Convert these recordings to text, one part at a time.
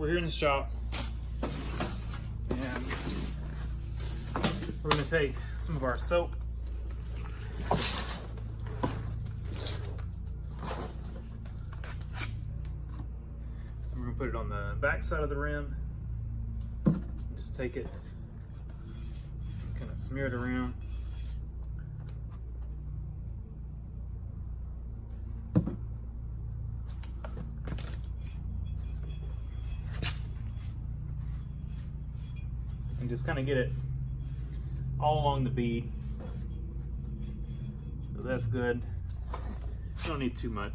we're here in the shop, and we're going to take some of our soap. We're going to put it on the back side of the rim. Just take it, kind of smear it around. And just kind of get it all along the bead. So that's good. You don't need too much.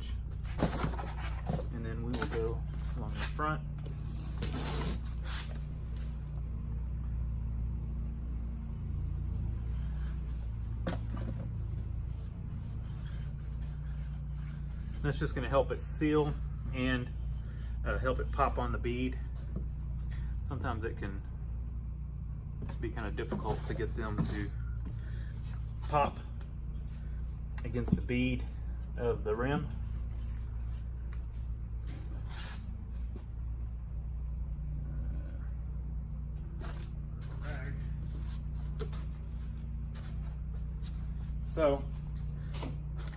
And then we will go along the front. That's just going to help it seal and help it pop on the bead. Sometimes it can be kind of difficult to get them to pop against the bead of the rim. So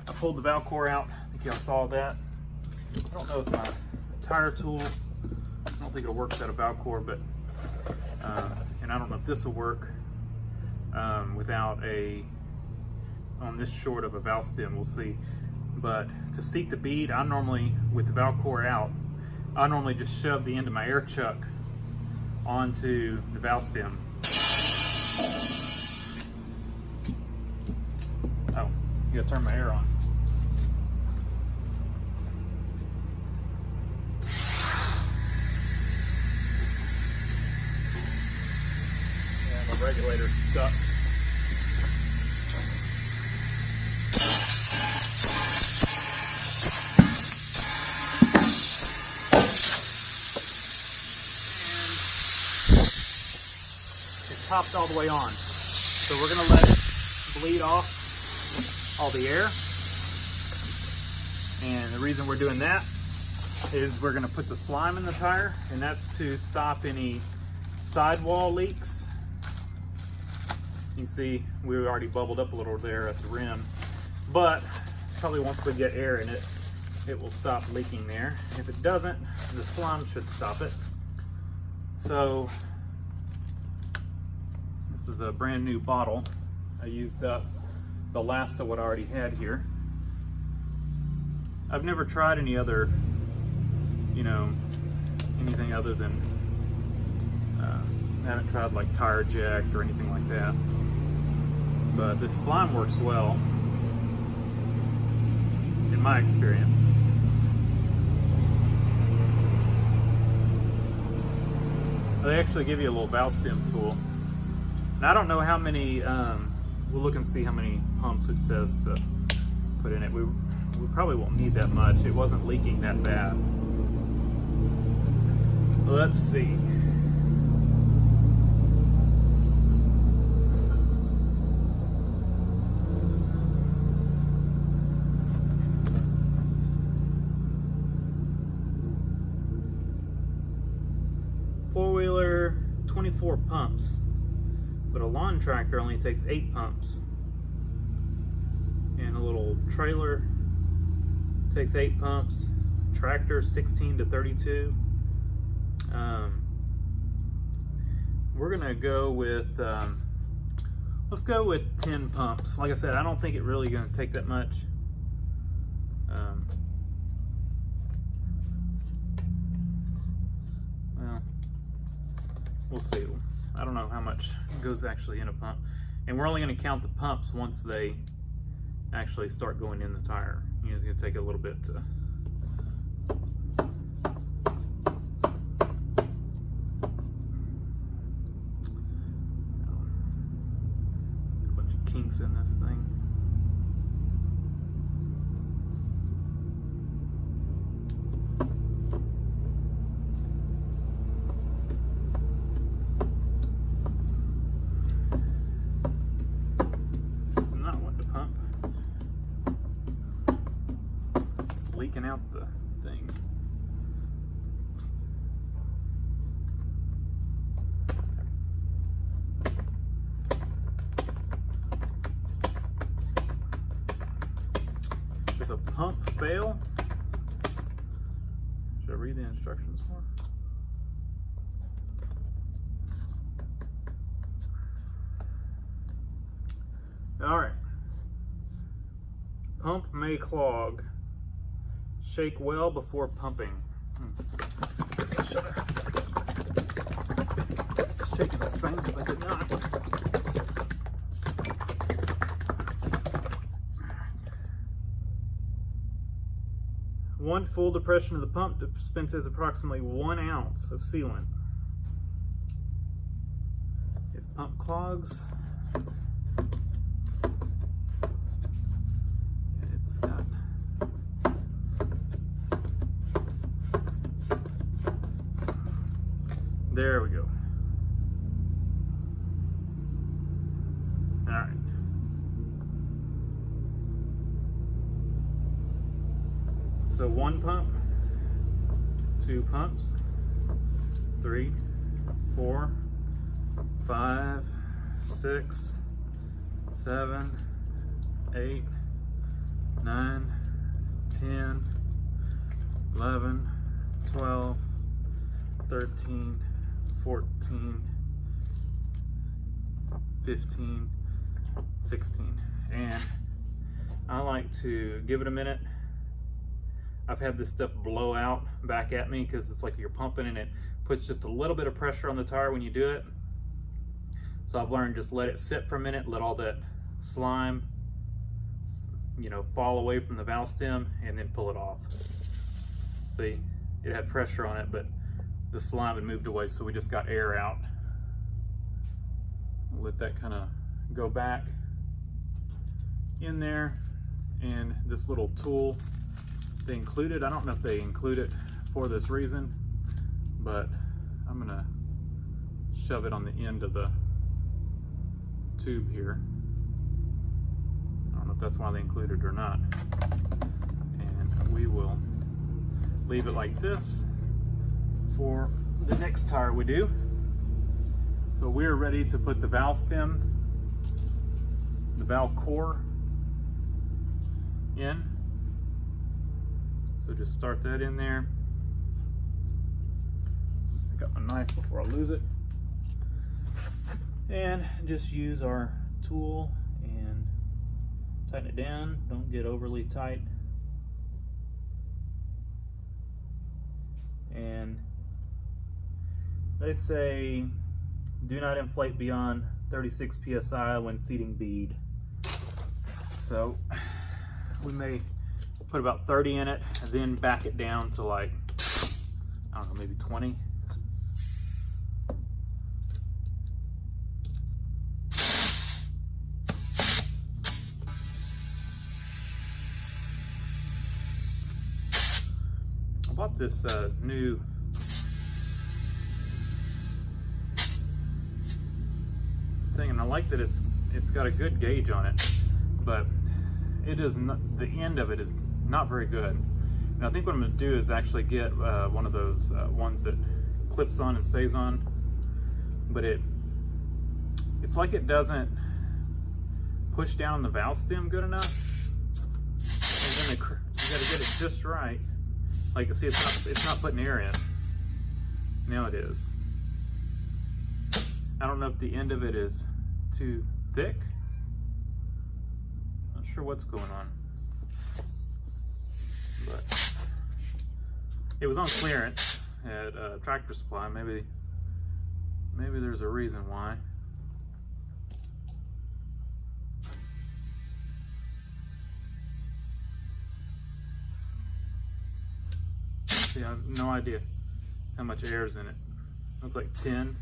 I pulled the valve core out. I think y'all saw that. I don't know if my tire tool, I don't think it'll work without a valve core, but and I don't know if this will work without on this short of a valve stem, we'll see. But to seat the bead, I normally, with the valve core out, I normally just shove the end of my air chuck onto the valve stem. Oh, you gotta turn my air on. Regulator stuck. It's popped all the way on. So we're going to let it bleed off all the air. And the reason we're doing that is we're going to put the slime in the tire, and that's to stop any sidewall leaks. You can see we already bubbled up a little there at the rim, but probably once we get air in it, it will stop leaking there. If it doesn't, the slime should stop it. So this is a brand new bottle. I used up the last of what I already had here. I've never tried any other, anything other than, I haven't tried like tire eject or anything like that. But this slime works well, in my experience. They actually give you a little valve stem tool. And I don't know how many, we'll look and see how many pumps it says to put in it. We probably won't need that much. It wasn't leaking that bad. Let's see. Four-wheeler, 24 pumps, but a lawn tractor only takes 8 pumps, and a little trailer takes 8 pumps, tractor 16 to 32. We're gonna go with let's go with 10 pumps. Like I said, I don't think it really gonna take that much. Well, we'll see. I don't know how much goes actually in a pump. And we're only going to count the pumps once they actually start going in the tire. It's going to take a little bit to... A bunch of kinks in this thing. Leaking out the thing. is a pump fail. Should I read the instructions more? All right. Pump may clog. Shake well before pumping. Shaking this thing because I could not. One full depression of the pump dispenses approximately 1 ounce of sealant. If pump clogs, it's got there we go. All right. So 1 pump, 2 pumps, 3, 4, 5, 6, 7, 8, 9, 10, 11, 12, 13, 14, 15, 16. And I like to give it a minute. I've had this stuff blow out back at me because it's like you're pumping and it puts just a little bit of pressure on the tire when you do it. So I've learned just let it sit for a minute, let all that slime, you know, fall away from the valve stem and then pull it off. See, it had pressure on it, but the slime had moved away, so we just got air out. We'll let that kind of go back in there. And this little tool, they included, I don't know if they include it for this reason, but I'm gonna shove it on the end of the tube here. I don't know if that's why they include it or not. And we will leave it like this for the next tire we do. So we're ready to put the valve stem, the valve core in. So just start that in there. I got my knife before I lose it. And just use our tool and tighten it down. Don't get overly tight. And they say do not inflate beyond 36 psi when seating bead. So we may put about 30 in it and then back it down to like, I don't know, maybe 20. I bought this new thing, and I like that it's got a good gauge on it, but it is not, the end of it is not very good. And I think what I'm going to do is actually get one of those ones that clips on and stays on, but it's like it doesn't push down on the valve stem good enough, and then you got to get it just right. Like, see, it's not putting air in. Now it is. I don't know if the end of it is too thick. Not sure what's going on. But it was on clearance at Tractor Supply. Maybe there's a reason why. See, I have no idea how much air is in it. Looks like 10.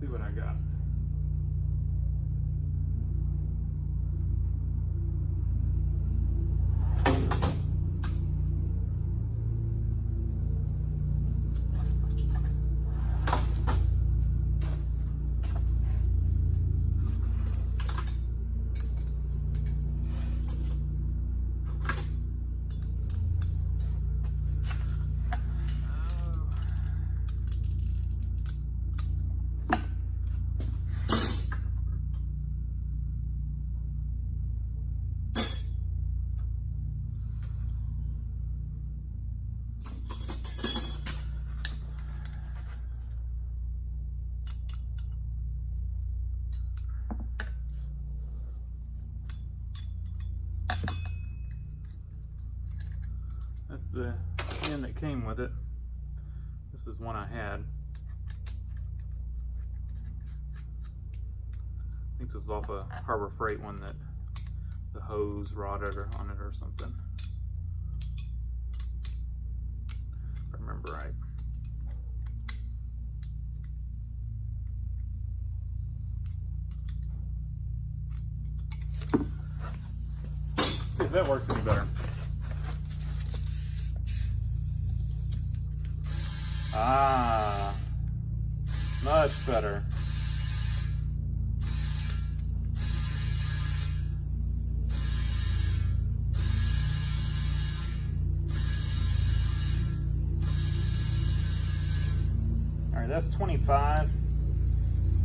See what I got. one that came with it. This is one I had. I think this is off a Harbor Freight one that the hose rotted on it or something. If I remember right. See if that works any better. Ah, much better. All right, that's 25.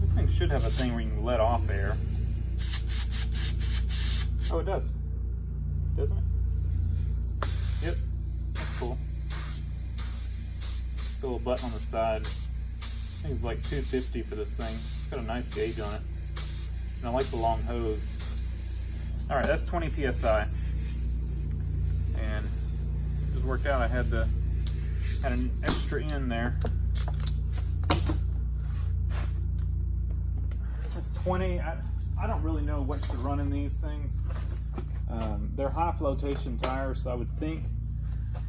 This thing should have a thing where you can let off air. Oh, it does. Doesn't it? Yep, that's cool. Got a little button on the side. I think it's like $250 for this thing. It's got a nice gauge on it. And I like the long hose. All right, that's 20 PSI. And it just worked out. I had an extra in there. That's 20. I don't really know what to run in these things. They're high flotation tires, so I would think,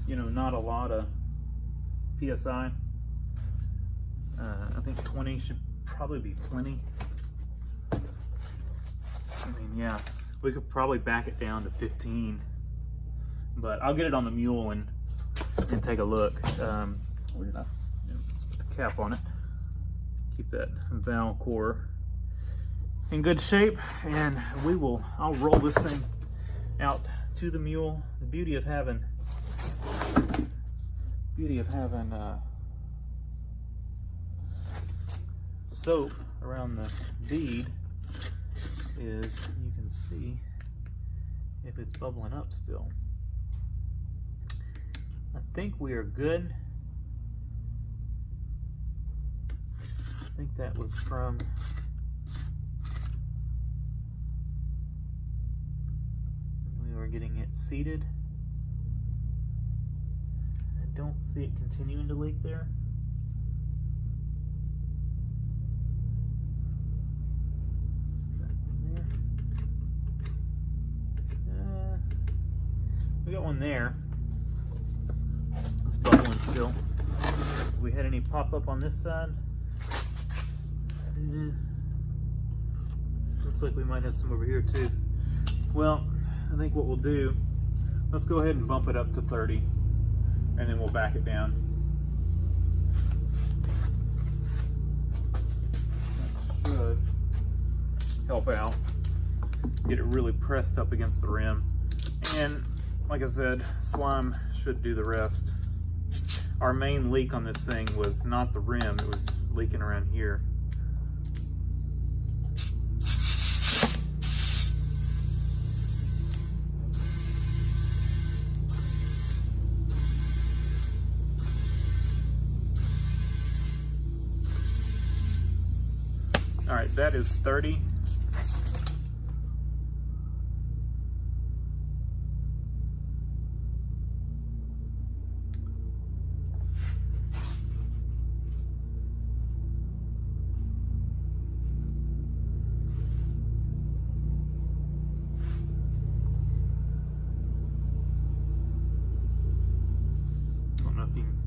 you know, not a lot of PSI. I think 20 should probably be plenty. I mean, yeah, we could probably back it down to 15, but I'll get it on the Mule and take a look. Where did I? Let's put the cap on it. Keep that valve core in good shape, and I'll roll this thing out to the Mule. The beauty of having soap around the bead is you can see if it's bubbling up still. I think we are good. I think that was from when we were getting it seated. I don't see it continuing to leak there. We got one there. It's bubbling still. Do we had any pop up on this side? Looks like we might have some over here too. Well, I think what we'll do, let's go ahead and bump it up to 30, and then we'll back it down. That should help out. Get it really pressed up against the rim. And like I said, slime should do the rest. Our main leak on this thing was not the rim, it was leaking around here. All right, that is 30.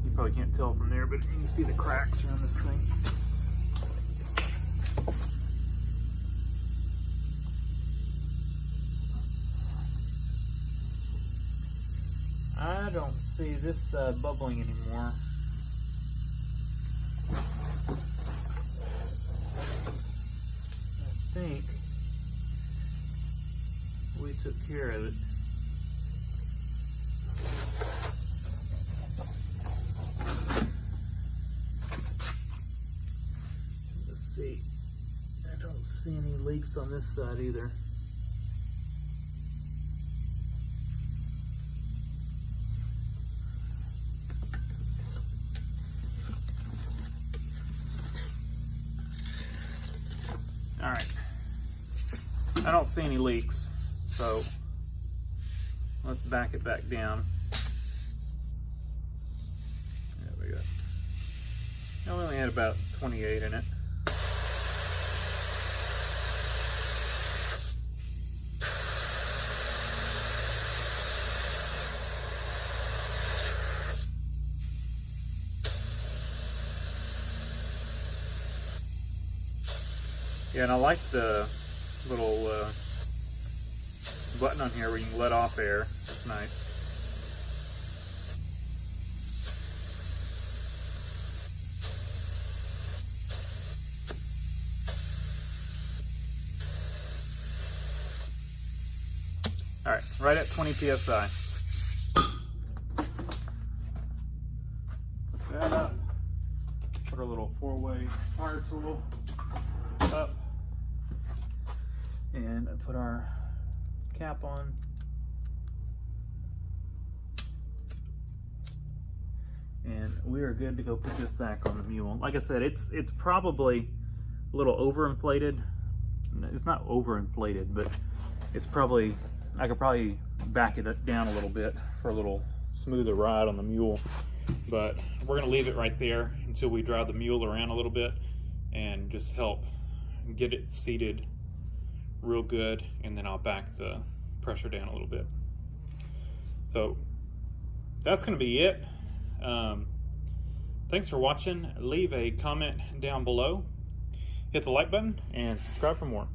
You probably can't tell from there, but you can see the cracks around this thing. I don't see this bubbling anymore. I think we took care of it. Let's see. I don't see any leaks on this side either. All right, I don't see any leaks, so let's back it back down. I only had about 28 in it. Yeah, and I like the little button on here where you can let off air. It's nice. All right, right at 20 psi. Put that up. Put our little 4-way tire tool up, and put our cap on. And we are good to go put this back on the Mule. Like I said, it's probably a little overinflated. It's not overinflated, but it's probably, I could probably back it down a little bit for a little smoother ride on the Mule. But we're gonna leave it right there until we drive the Mule around a little bit and just help get it seated real good, and then I'll back the pressure down a little bit. So that's gonna be it. Thanks for watching. Leave a comment down below, hit the like button, and subscribe for more.